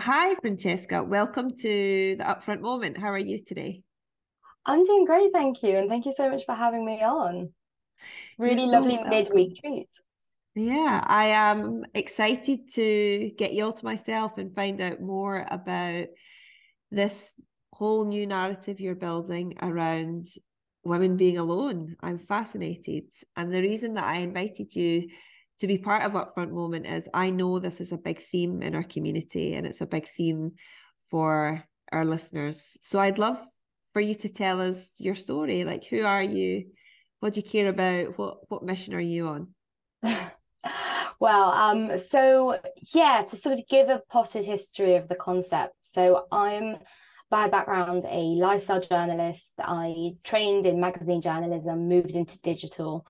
Hi, Francesca. Welcome to the Upfront Moment. How are you today? I'm doing great, thank you. And thank you so much for having me on. You're Really so lovely welcome. midweek treat. Yeah, I am excited to get you all to myself and find out more about this whole new narrative you're building around women being alone. I'm fascinated. And the reason that I invited you to be part of Upfront Moment is I know this is a big theme in our community and it's a big theme for our listeners. So I'd love for you to tell us your story. Like, who are you? What do you care about? What mission are you on? So yeah, to sort of give a potted history of the concept. So I'm by background a lifestyle journalist. I trained in magazine journalism, moved into digital,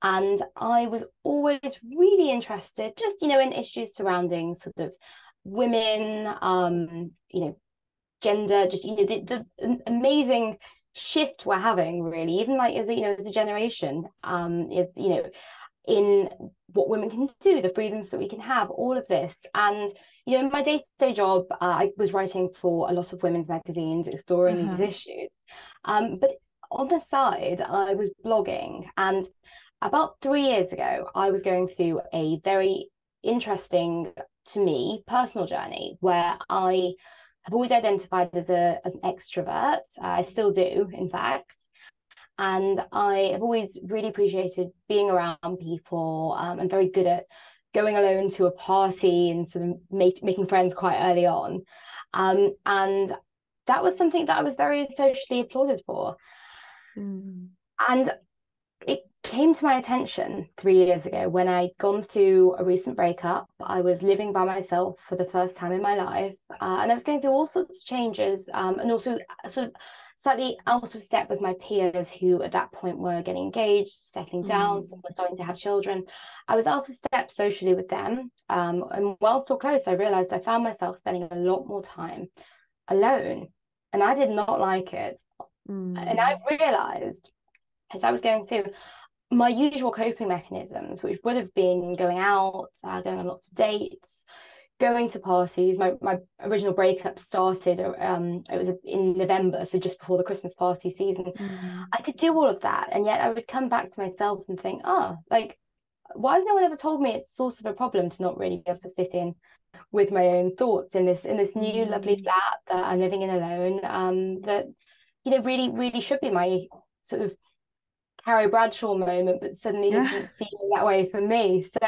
and I was always really interested, just in issues surrounding sort of women, gender, just the amazing shift we're having, really, even like as a generation, is in what women can do, the freedoms that we can have, all of this. And in my day-to-day job, I was writing for a lot of women's magazines, exploring these Uh-huh. issues. But on the side, I was blogging, and about 3 years ago, I was going through a very interesting, to me, personal journey where I have always identified as an extrovert. I still do, in fact. And I have always really appreciated being around people. I'm very good at going alone to a party and sort of making friends quite early on. And that was something that I was very socially applauded for. Mm. And it came to my attention 3 years ago when I'd gone through a recent breakup. I was living by myself for the first time in my life, and I was going through all sorts of changes, and also sort of slightly out of step with my peers who at that point were getting engaged, settling down, some Mm. were starting to have children. I was out of step socially with them, and while still close, I realized I found myself spending a lot more time alone, and I did not like it. And I Mm. realized as I was going through my usual coping mechanisms, which would have been going out, going on lots of dates, going to parties. My original breakup started, it was in November, so just before the Christmas party season. Mm. I could do all of that, and yet I would come back to myself and think, oh, like, why has no one ever told me it's source of a problem to not really be able to sit in with my own thoughts in this new lovely Mm. flat that I'm living in alone, that really really should be my sort of Carrie Bradshaw moment, but suddenly Yeah. doesn't seem that way for me. So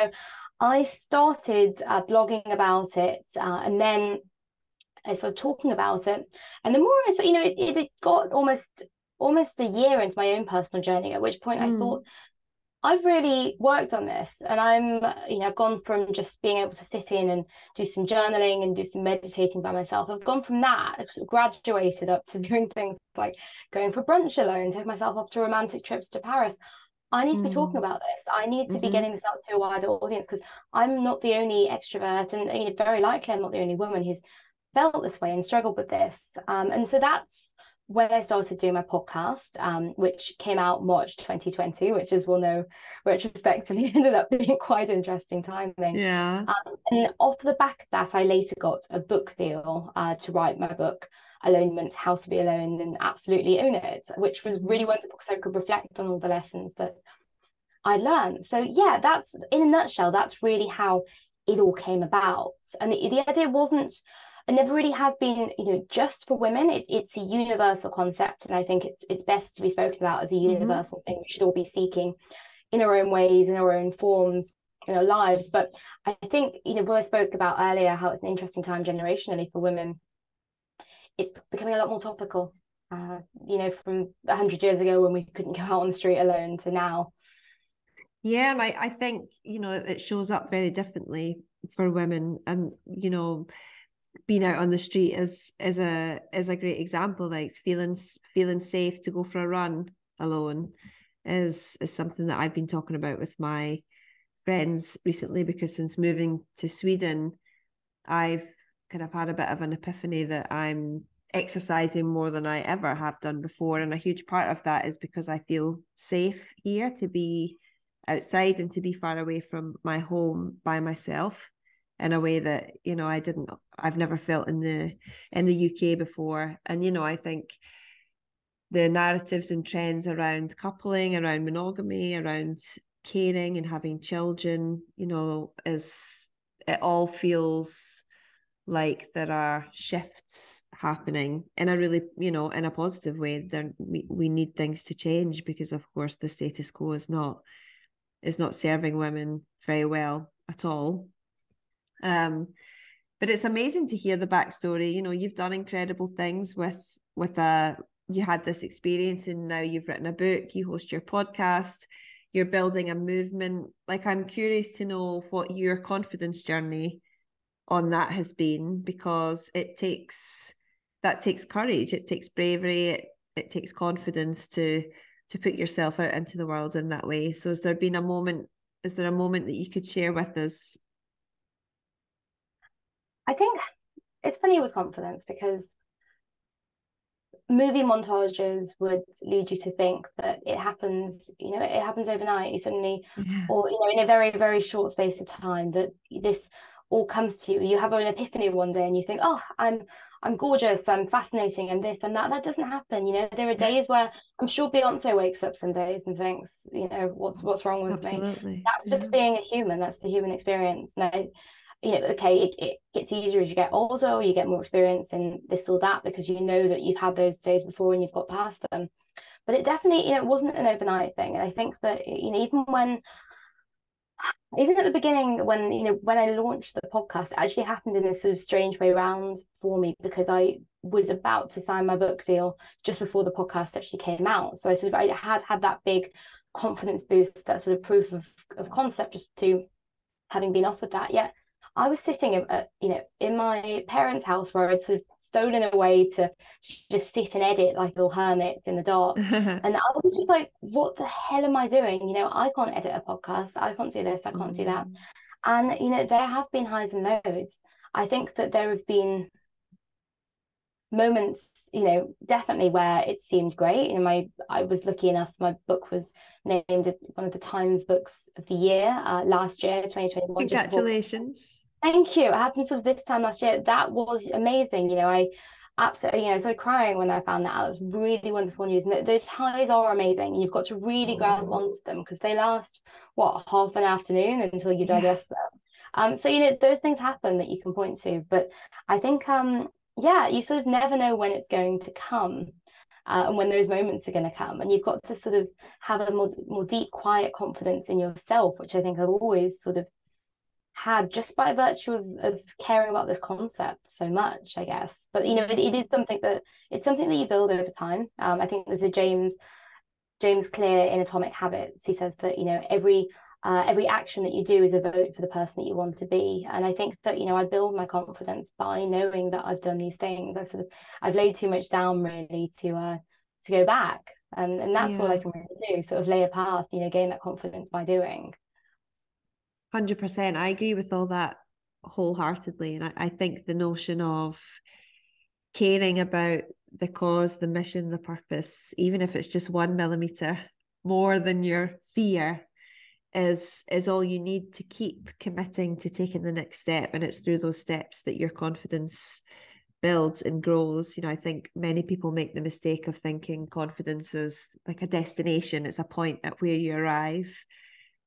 I started blogging about it, and then I started talking about it. And the more I saw, it got almost a year into my own personal journey, at which point I thought, Mm. I've really worked on this, and I've gone from just being able to sit in and do some journaling and do some meditating by myself. I've gone from that, I've sort of graduated up to doing things like going for brunch alone, take myself up to romantic trips to Paris. I need to be talking Mm. about this. I need to be Mm-hmm. getting this out to a wider audience because I'm not the only extrovert, and very likely I'm not the only woman who's felt this way and struggled with this. And so that's when I started doing my podcast, which came out March 2020, which, as we'll know, retrospectively ended up being quite interesting timing. Yeah. And off the back of that, I later got a book deal to write my book, Alonement, How to Be Alone and Absolutely Own It, which was really Mm-hmm. wonderful because I could reflect on all the lessons that I learned. So yeah, that's in a nutshell, that's really how it all came about. And the idea wasn't, it never really has been, just for women. It's a universal concept, and I think it's best to be spoken about as a Mm-hmm. universal thing. We should all be seeking in our own ways, in our own forms, in our lives. But I think, what I spoke about earlier, how it's an interesting time generationally for women, it's becoming a lot more topical. From 100 years ago when we couldn't go out on the street alone to now. Yeah, and I think, it shows up very differently for women. And, being out on the street is a great example. Like feeling safe to go for a run alone is something that I've been talking about with my friends recently, because since moving to Sweden, I've kind of had a bit of an epiphany that I'm exercising more than I ever have done before. And a huge part of that is because I feel safe here to be outside and to be far away from my home by myself. in a way that, you know, I've never felt in the UK before. And, you know, I think the narratives and trends around coupling, around monogamy, around caring and having children, you know, it all feels like there are shifts happening in a really, you know, in a positive way. We need things to change, because of course the status quo is not serving women very well at all. But it's amazing to hear the backstory. You know, you've done incredible things with you had this experience, and now you've written a book, you host your podcast, you're building a movement. Like, I'm curious to know what your confidence journey on that has been, because it takes courage, it takes bravery, it takes confidence to put yourself out into the world in that way. So is there a moment that you could share with us? I think it's funny with confidence, because movie montages would lead you to think that it happens overnight. You suddenly, or, you know, in a very, very short space of time, that this all comes to you. You have an epiphany one day and you think, oh, I'm gorgeous, I'm fascinating, I'm this and that. That doesn't happen. You know, there are days where I'm sure Beyonce wakes up some days and thinks, you know, what's wrong with me? Absolutely. That's just being a human. That's the human experience. And you know, okay, it gets easier as you get older, or you get more experience in this or that, because you know that you've had those days before and you've got past them. But it definitely, you know, it wasn't an overnight thing. And I think that, you know, even at the beginning, when, you know, when I launched the podcast, it actually happened in this sort of strange way round for me, because I was about to sign my book deal just before the podcast actually came out. So I had that big confidence boost, that sort of proof of concept, just to having been offered that. Yet I was sitting you know, in my parents' house, where I'd sort of stolen away to just sit and edit like little hermits in the dark. And I was just like, what the hell am I doing? You know, I can't edit a podcast. I can't do this. I can't do that. And, you know, there have been highs and lows. I think that there have been moments, you know, definitely where it seemed great. You know, I was lucky enough, my book was named one of the Times books of the year last year, 2021. Congratulations. Thank you. It happened sort of this time last year. That was amazing. You know, I absolutely, you know, started crying when I found that out. It was really wonderful news. And those highs are amazing. And you've got to really grasp onto them, because they last, what, half an afternoon until you digest them. So, you know, those things happen that you can point to. But I think, yeah, you sort of never know when it's going to come. And when those moments are going to come, and you've got to sort of have a more deep, quiet confidence in yourself, which I think I've always sort of had, just by virtue of caring about this concept so much, I guess. But, you know, it is something that you build over time. I think there's a James Clear in Atomic Habits. He says that, you know, every action that you do is a vote for the person that you want to be. And I think that, you know, I build my confidence by knowing that I've done these things. I've laid too much down, really, to go back. And that's all I can really do, sort of lay a path, you know, gain that confidence by doing. 100%. I agree with all that wholeheartedly. And I think the notion of caring about the cause, the mission, the purpose, even if it's just 1 millimeter more than your fear, is all you need to keep committing to taking the next step. And it's through those steps that your confidence builds and grows. You know, I think many people make the mistake of thinking confidence is like a destination. It's a point at where you arrive.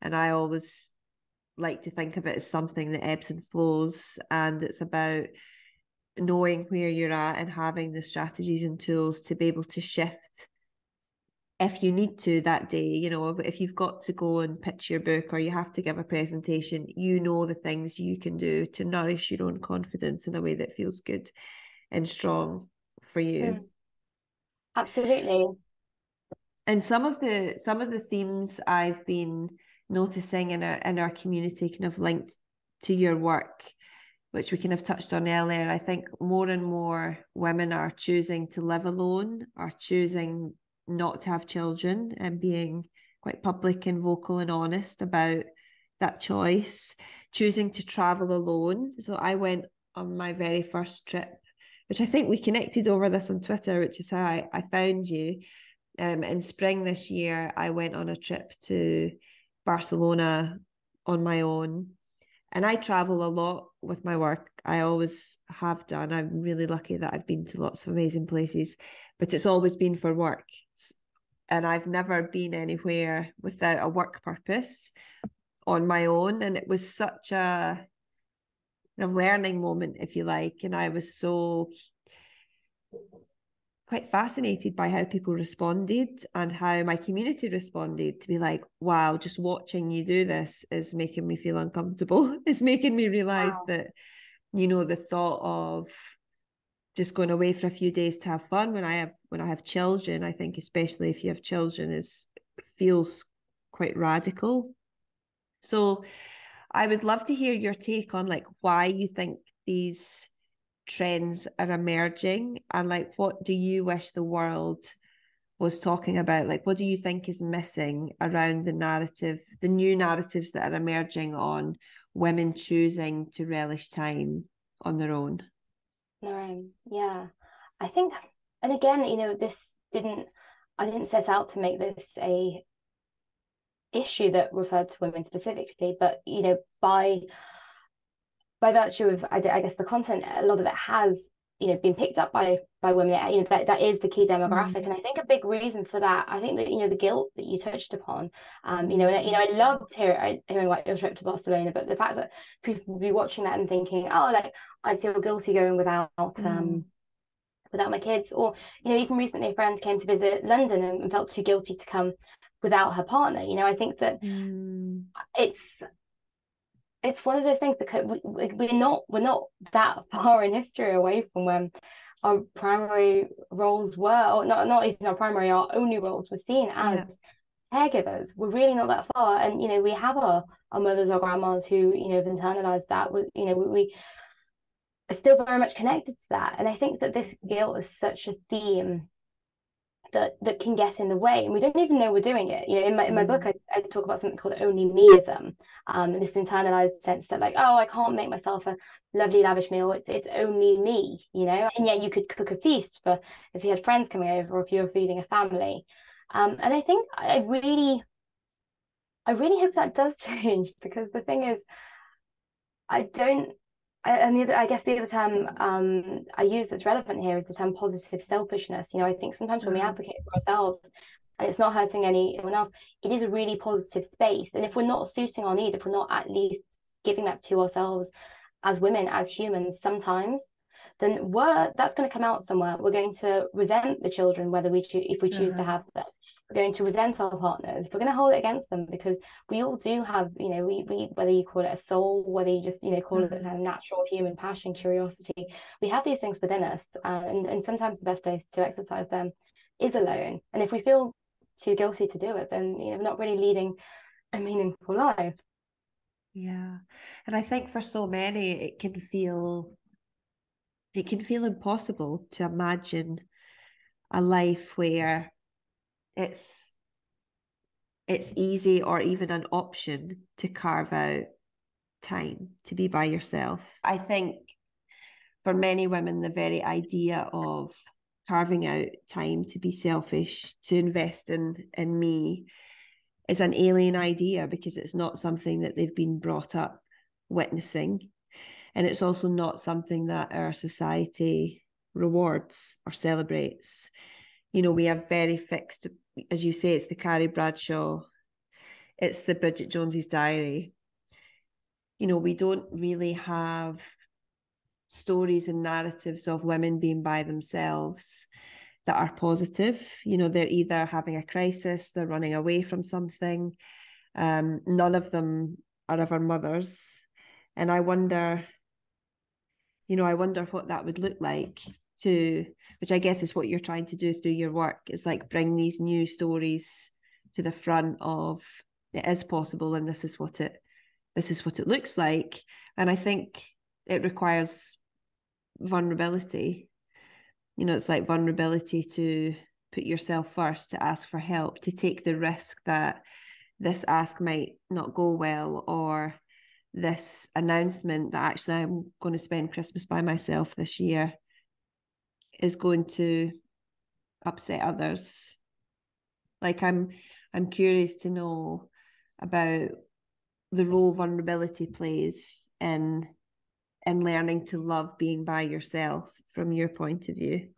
And I always like to think of it as something that ebbs and flows, and it's about knowing where you're at and having the strategies and tools to be able to shift if you need to that day. You know, if you've got to go and pitch your book, or you have to give a presentation, you know the things you can do to nourish your own confidence in a way that feels good and strong for you. Absolutely. And some of the themes I've been noticing in our community, kind of linked to your work, which we kind of touched on earlier, I think more and more women are choosing to live alone, are choosing not to have children, and being quite public and vocal and honest about that choice, choosing to travel alone. So I went on my very first trip, which I think we connected over this on Twitter, which is how I found you. In spring this year, I went on a trip to Barcelona on my own. And I travel a lot with my work. I always have done. I'm really lucky that I've been to lots of amazing places, but it's always been for work. And I've never been anywhere without a work purpose on my own. And it was such a learning moment, if you like. And I was so quite fascinated by how people responded and how my community responded, to be like, wow, just watching you do this is making me feel uncomfortable. It's making me realize Wow. that, you know, the thought of just going away for a few days to have fun when I have children, I think especially if you have children, is feels quite radical. So I would love to hear your take on like why you think these trends are emerging, and like what do you wish the world was talking about? Like what do you think is missing around the new narratives that are emerging on women choosing to relish time on their own? No, yeah. I think, and again, I didn't set out to make this a issue that referred to women specifically, but by virtue of I guess the content, a lot of it has been picked up by women. That is the key demographic, and I think a big reason for that, I think that the guilt that you touched upon, I loved hearing about your trip to Barcelona, but the fact that people will be watching that and thinking, oh, like I feel guilty going without my kids, or even recently a friend came to visit London and felt too guilty to come without her partner. I think that it's it's one of those things, because we're not that far in history away from when our primary roles were, or not even our primary, our only roles were seen as Yeah. caregivers. We're really not that far, and we have our mothers or grandmas who have internalized that. We are still very much connected to that, and I think that this guilt is such a theme that can get in the way, and we don't even know we're doing it. In my book, I talk about something called only meism, this internalized sense that, like, oh, I can't make myself a lovely lavish meal. It's only me, and yet you could cook a feast for if you had friends coming over, or if you were feeding a family. And I think I really hope that does change, because the thing is, I don't. I guess the other term I use that's relevant here is the term positive selfishness. I think sometimes when we Uh-huh. advocate for ourselves and it's not hurting anyone else, it is a really positive space. And if we're not suiting our needs, if we're not at least giving that to ourselves as women, as humans, sometimes, then that's going to come out somewhere. We're going to resent the children, if we choose to Uh-huh. have them. We're going to resent our partners. We're going to hold it against them, because we all do have, we whether you call it a soul, whether you just call it Uh-huh. kind of natural human passion, curiosity, we have these things within us, and sometimes the best place to exercise them is alone. And if we feel too guilty to do it, then we're not really leading a meaningful life. Yeah. And I think for so many it can feel impossible to imagine a life where it's it's easy or even an option to carve out time to be by yourself. I think for many women, the very idea of carving out time to be selfish, to invest in me, is an alien idea, because it's not something that they've been brought up witnessing. And it's also not something that our society rewards or celebrates. We have very fixed, as you say, it's the Carrie Bradshaw, it's the Bridget Jones's Diary. We don't really have stories and narratives of women being by themselves that are positive. They're either having a crisis, they're running away from something. None of them are ever mothers. And I wonder what that would look like, which I guess is what you're trying to do through your work, is like bring these new stories to the front of it is possible, and this is what it looks like. And I think it requires vulnerability. It's like vulnerability to put yourself first, to ask for help, to take the risk that this ask might not go well, or this announcement that actually I'm going to spend Christmas by myself this year is going to upset others. Like I'm curious to know about the role vulnerability plays in learning to love being by yourself from your point of view?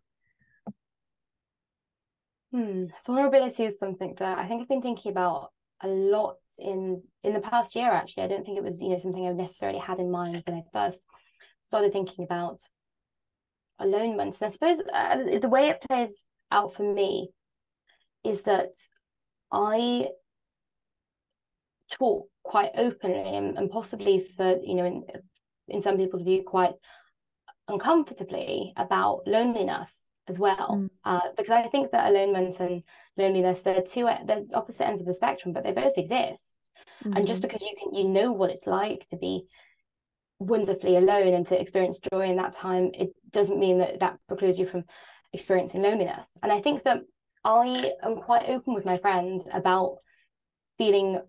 Vulnerability is something that I think I've been thinking about a lot in the past year, actually. I don't think it was, something I necessarily had in mind when I first started thinking about alonement. And I suppose the way it plays out for me is that I talk quite openly and possibly for, in some people's view, quite uncomfortably about loneliness as well. Because I think that alonement and loneliness, they're opposite ends of the spectrum, but they both exist. And just because you know what it's like to be wonderfully alone and to experience joy in that time, it doesn't mean that precludes you from experiencing loneliness. And I think that I am quite open with my friends about feeling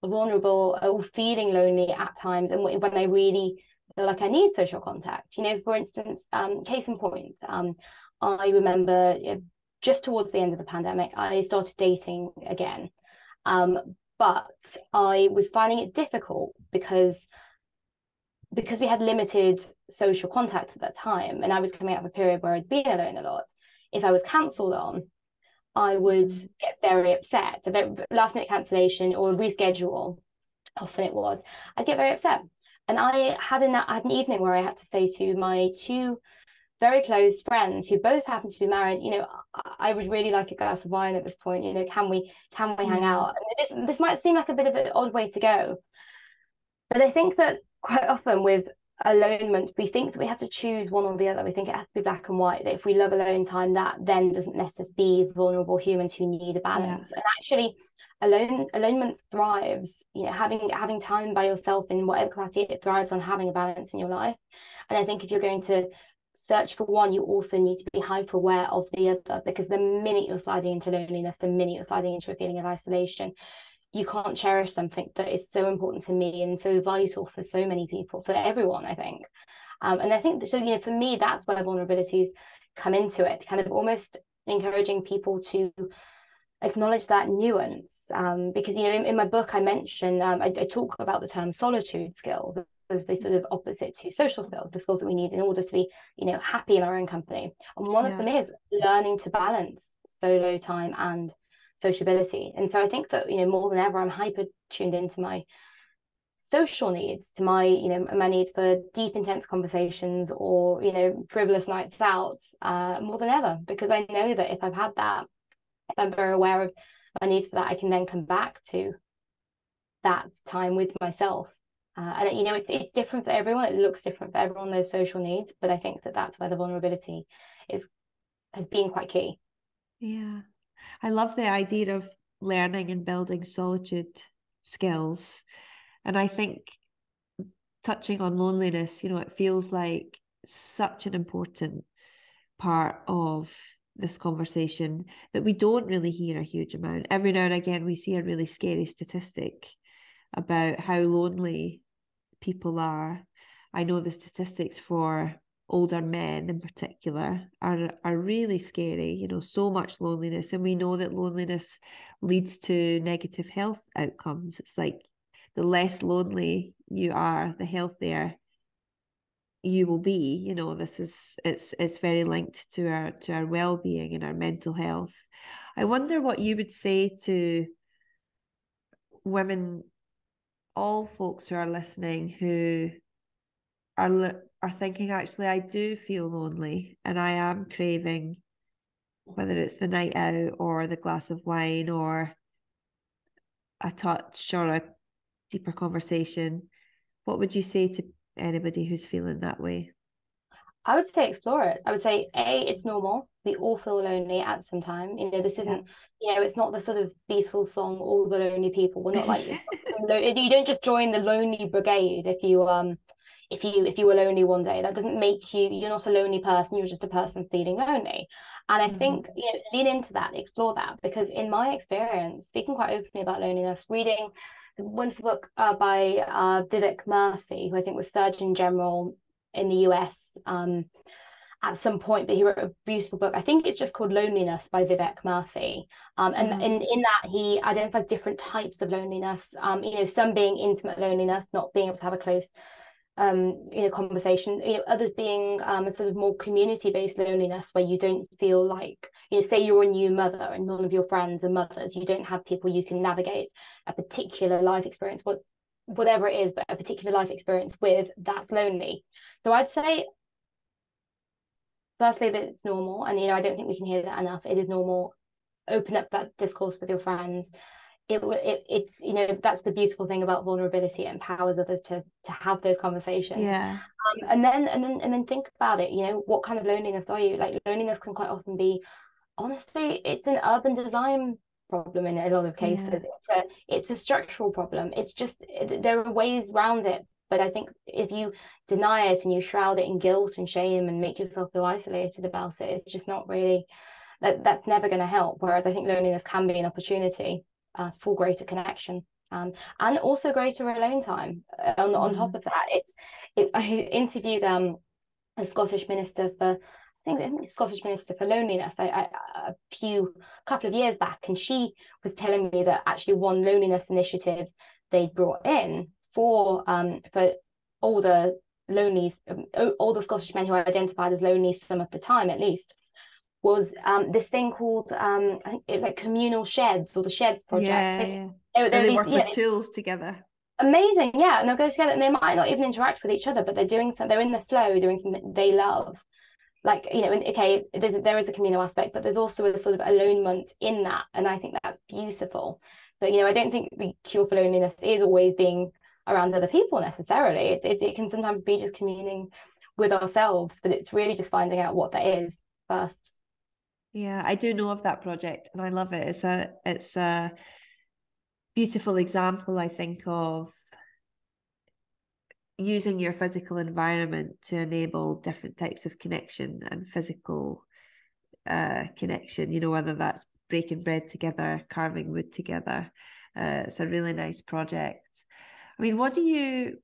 vulnerable or feeling lonely at times, and when I really feel like I need social contact. For instance, case in point, I remember just towards the end of the pandemic, I started dating again. But I was finding it difficult because we had limited social contact at that time, and I was coming out of a period where I'd been alone a lot. If I was cancelled on, I would get very upset. A very last minute cancellation or a reschedule, often it was, I'd get very upset. And I had an evening where I had to say to my two very close friends who both happened to be married, I would really like a glass of wine at this point. Can we hang out? And this might seem like a bit of an odd way to go, but I think that quite often with alonement, we think that we have to choose one or the other. We think it has to be black and white, that if we love alone time, that then doesn't let us be vulnerable humans who need a balance. And actually, alonement thrives, having time by yourself in whatever capacity, it thrives on having a balance in your life. And I think if you're going to search for one, you also need to be hyper aware of the other, because the minute you're sliding into loneliness, the minute you're sliding into a feeling of isolation, you can't cherish something that is so important to me and so vital for so many people, for everyone, I think. And I think so, for me, that's where vulnerabilities come into it, kind of almost encouraging people to acknowledge that nuance. Because, in my book, I mention, I talk about the term solitude skill, the sort of opposite to social skills, the skills that we need in order to be, happy in our own company. And one of them is learning to balance solo time and sociability. And so I think that, more than ever, I'm hyper tuned into my social needs, to my, my needs for deep, intense conversations or, frivolous nights out, more than ever, because I know that if I've had that, if I'm very aware of my needs for that, I can then come back to that time with myself. And it's different for everyone. It looks different for everyone, those social needs. But I think that that's where the vulnerability has been quite key. Yeah, I love the idea of learning and building solitude skills. And I think touching on loneliness, it feels like such an important part of this conversation that we don't really hear a huge amount. Every now and again, we see a really scary statistic about how lonely people are. I know the statistics for older men in particular are really scary, so much loneliness. And we know that loneliness leads to negative health outcomes. It's like the less lonely you are, the healthier you will be. It's very linked to our well-being and our mental health. I wonder what you would say to women, all folks who are listening, who are thinking, actually, I do feel lonely and I am craving, whether it's the night out or the glass of wine or a touch or a deeper conversation. What would you say to anybody who's feeling that way? I would say explore it. I would say, it's normal. We all feel lonely at some time. This isn't, it's not the sort of Beatles song, All the Lonely People. We're not like this. You don't just join the lonely brigade if you were lonely one day. That doesn't make you're not a lonely person. You're just a person feeling lonely. And I think, lean into that, explore that, because in my experience, speaking quite openly about loneliness, reading the wonderful book by Vivek Murthy, who I think was Surgeon General in the US, at some point, but he wrote a beautiful book. I think it's just called Loneliness by Vivek Murthy. And in that he identifies different types of loneliness. Some being intimate loneliness, not being able to have a close conversation, others being a sort of more community-based loneliness where you don't feel like, say you're a new mother and none of your friends are mothers, you don't have people you can navigate a particular life experience, whatever it is, but a particular life experience with, that's lonely. So I'd say firstly that it's normal, and I don't think we can hear that enough. It is normal. Open up that discourse with your friends. It's that's the beautiful thing about vulnerability. It empowers others to have those conversations. Yeah. And then think about it. What kind of loneliness are you? Like, loneliness can quite often be, honestly, it's an urban design problem in a lot of cases. Yeah. It's a structural problem. It's just, there are ways around it. But I think if you deny it and you shroud it in guilt and shame and make yourself feel isolated about it, it's just not really, that's never going to help. Whereas I think loneliness can be an opportunity for greater connection, and also greater alone time. On top of that, I interviewed a Scottish minister for, I think Scottish minister for loneliness a couple of years back, and she was telling me that actually one loneliness initiative they brought in for older older Scottish men who identified as lonely some of the time at least, was this thing called I think it was like communal sheds, or the Sheds project. They work with tools together. Amazing, yeah, and they'll go together, and they might not even interact with each other, but they're doing something. They're in the flow, doing something they love. Like, okay, there is a communal aspect, but there's also a sort of alonement in that, and I think that's beautiful. So I don't think the cure for loneliness is always being around other people necessarily. It can sometimes be just communing with ourselves, but it's really just finding out what that is first. Yeah, I do know of that project and I love it. It's a beautiful example, I think, of using your physical environment to enable different types of connection and physical connection, whether that's breaking bread together, carving wood together. It's a really nice project. I mean, what would you,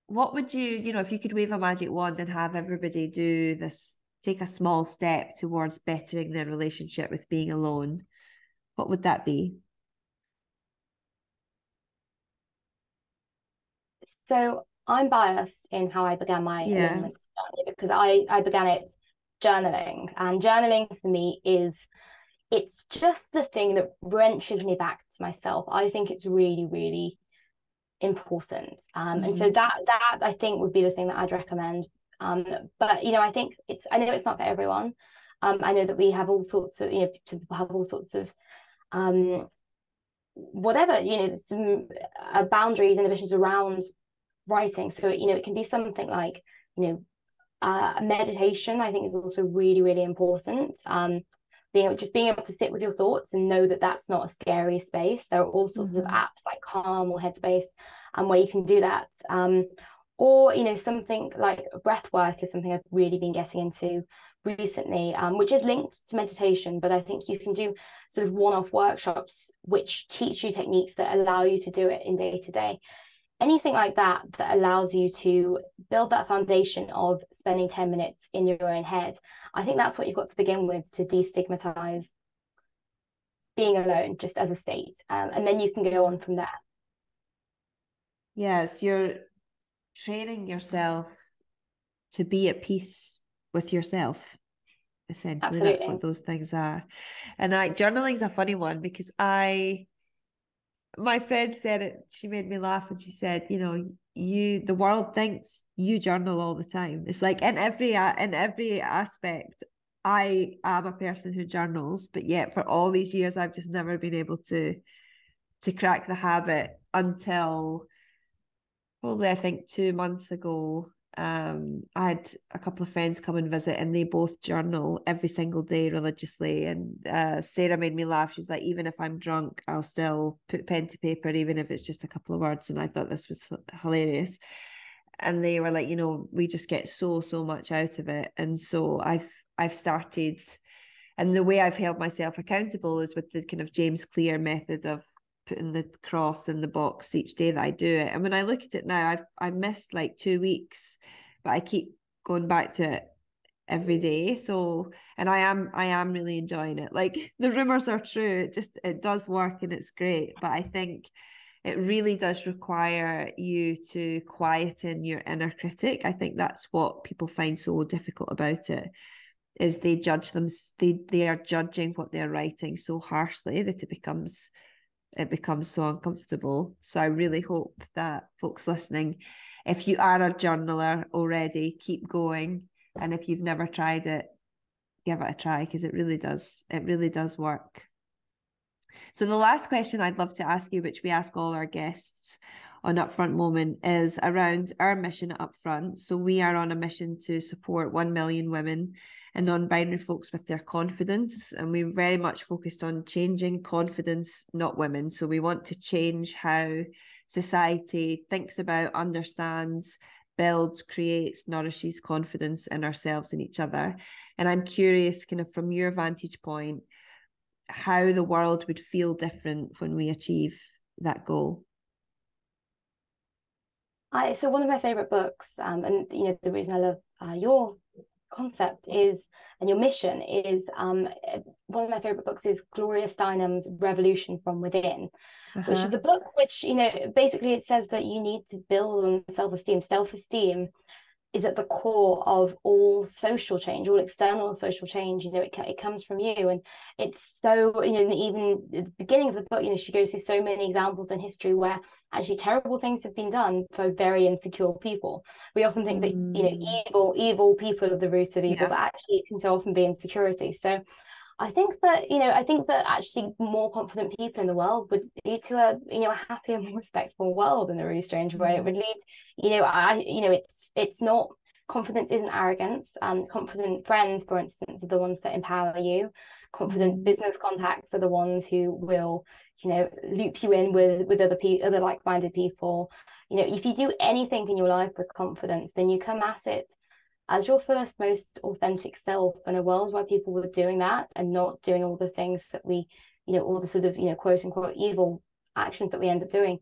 if you could wave a magic wand and have everybody do this, take a small step towards bettering their relationship with being alone, what would that be? So I'm biased in how I began my Alonement journey, because I began it journaling, and journaling for me it's just the thing that wrenches me back to myself. I think it's really, really important. And so that I think would be the thing that I'd recommend. But I think I know it's not for everyone. I know that we have all sorts of, people have all sorts of whatever, some boundaries and inhibitions around writing. So it can be something like, meditation, I think, is also really, really important. Being able to sit with your thoughts and know that that's not a scary space. There are all sorts of apps like Calm or Headspace, where you can do that. Or something like breath work is something I've really been getting into recently, which is linked to meditation, but I think you can do sort of one-off workshops which teach you techniques that allow you to do it in day to day. Anything like that allows you to build that foundation of spending 10 minutes in your own head. I think that's what you've got to begin with, to destigmatize being alone just as a state, and then you can go on from there. Yes, you're training yourself to be at peace with yourself, essentially. Absolutely. That's what those things are. And journaling's a funny one, because my friend said it, she made me laugh, and she said, the world thinks you journal all the time. It's like in every aspect, I am a person who journals, but yet for all these years I've just never been able to crack the habit until probably, I think, 2 months ago. I had a couple of friends come and visit, and they both journal every single day religiously. And Sarah made me laugh. She was like, even if I'm drunk, I'll still put pen to paper, even if it's just a couple of words. And I thought this was hilarious. And they were like, we just get so much out of it. And so I've started, and the way I've held myself accountable is with the kind of James Clear method of putting the cross in the box each day that I do it. And when I look at it now, I've missed like 2 weeks, but I keep going back to it every day. So, and I am really enjoying it. Like, the rumors are true. It does work and it's great. But I think it really does require you to quieten your inner critic. I think that's what people find so difficult about it, is they judge them. They are judging what they're writing so harshly that it becomes so uncomfortable. So I really hope that folks listening, if you are a journaler already, keep going. And if you've never tried it, give it a try, because it really does work. So the last question I'd love to ask you, which we ask all our guests on Upfront Moment, is around our mission at Upfront. So we are on a mission to support 1 million women and non-binary folks with their confidence. And we're very much focused on changing confidence, not women. So we want to change how society thinks about, understands, builds, creates, nourishes confidence in ourselves and each other. And I'm curious, kind of from your vantage point, how the world would feel different when we achieve that goal. So one of my favorite books, and the reason I love your concept is, and your mission is, one of my favorite books is Gloria Steinem's Revolution from Within, which is a book which, basically it says that you need to build on self-esteem. Self-esteem is at the core of all social change, all external social change. It comes from you. And it's so, even at the beginning of the book, she goes through so many examples in history where actually terrible things have been done for very insecure people. We often think that, evil people are the roots of evil, but actually it can so often be insecurity. So I think that actually more confident people in the world would lead to a happier, more respectful world in a really strange way. It would lead, it's not, confidence isn't arrogance. Confident friends, for instance, are the ones that empower you. Confident business contacts are the ones who will, loop you in with other like-minded people. If you do anything in your life with confidence, then you come at it as your fullest, most authentic self, in a world where people were doing that and not doing all the things that we, all the sort of, quote unquote evil actions that we end up doing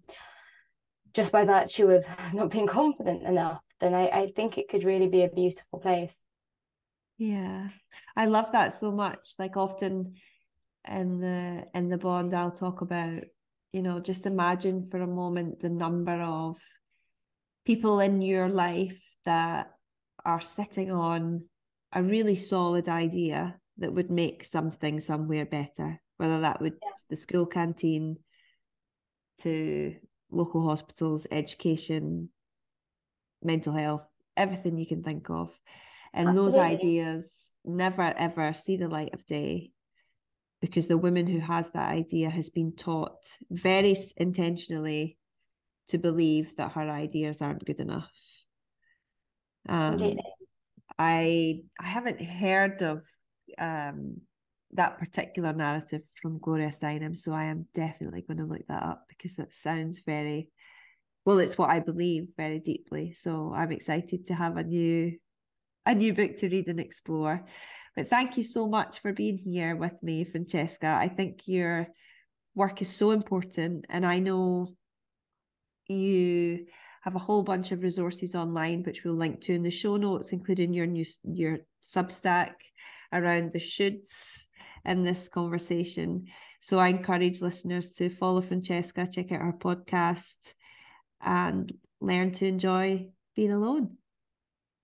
just by virtue of not being confident enough, then I think it could really be a beautiful place. Yeah, I love that so much. Like, often in the bond, I'll talk about, just imagine for a moment the number of people in your life that are sitting on a really solid idea that would make something somewhere better, whether that would the school canteen to local hospitals, education, mental health, everything you can think of. And Absolutely. those ideas never ever see the light of day, because the woman who has that idea has been taught very intentionally to believe that her ideas aren't good enough. I haven't heard of that particular narrative from Gloria Steinem, so I am definitely going to look that up, because that sounds very well. It's what I believe very deeply. So I'm excited to have a new book to read and explore. But thank you so much for being here with me, Francesca. I think your work is so important, and I know you have a whole bunch of resources online, which we'll link to in the show notes, including your Substack around the shoulds in this conversation. So I encourage listeners to follow Francesca, check out her podcast, and learn to enjoy being alone.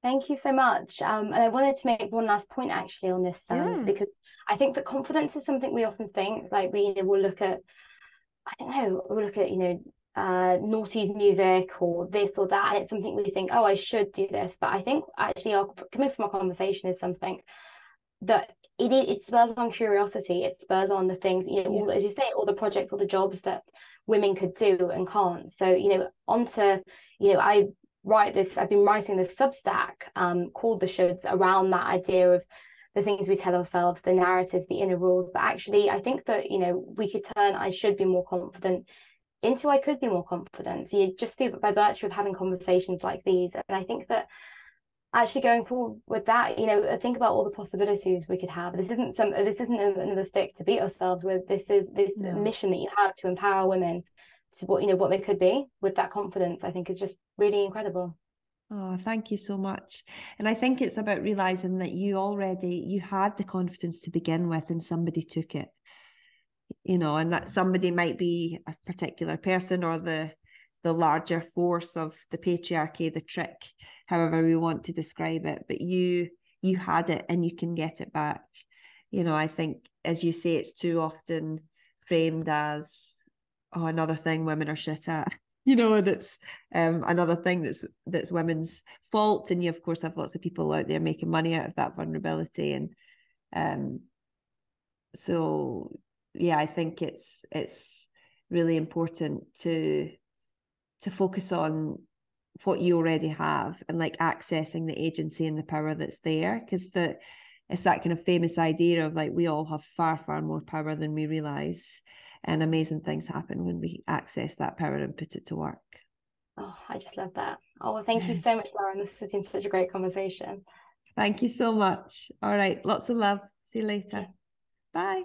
Thank you so much. And I wanted to make one last point actually on this, because I think that confidence is something we often think, like we'll look at, naughty's music or this or that, and it's something we think, oh, I should do this. But I think actually coming from our conversation is something that it spurs on curiosity. It spurs on the things, all, as you say, all the projects, all the jobs that women could do and can't. So, I've been writing this Substack called The Shoulds, around that idea of the things we tell ourselves, the narratives, the inner rules. But actually, I think that, we could turn I should be more confident into I could be more confident. So just by virtue of having conversations like these. And I think that actually going forward with that, think about all the possibilities we could have. This isn't another stick to beat ourselves with. This is mission that you have to empower women to what they could be with that confidence. I think is just really incredible. Oh, thank you so much. And I think it's about realizing that you had the confidence to begin with and somebody took it, and that somebody might be a particular person or the larger force of the patriarchy, the trick, however we want to describe it. But you had it and you can get it back. I think, as you say, it's too often framed as, oh, another thing women are shit at. That's another thing that's women's fault. And you, of course, have lots of people out there making money out of that vulnerability. And so, yeah, I think it's really important to focus on what you already have and like accessing the agency and the power that's there, because it's that kind of famous idea of like we all have far, far more power than we realize, and amazing things happen when we access that power and put it to work. Oh, I just love that. Oh, well, thank you so much, Lauren. This has been such a great conversation. Thank you so much. All right, lots of love. See you later. Okay. Bye.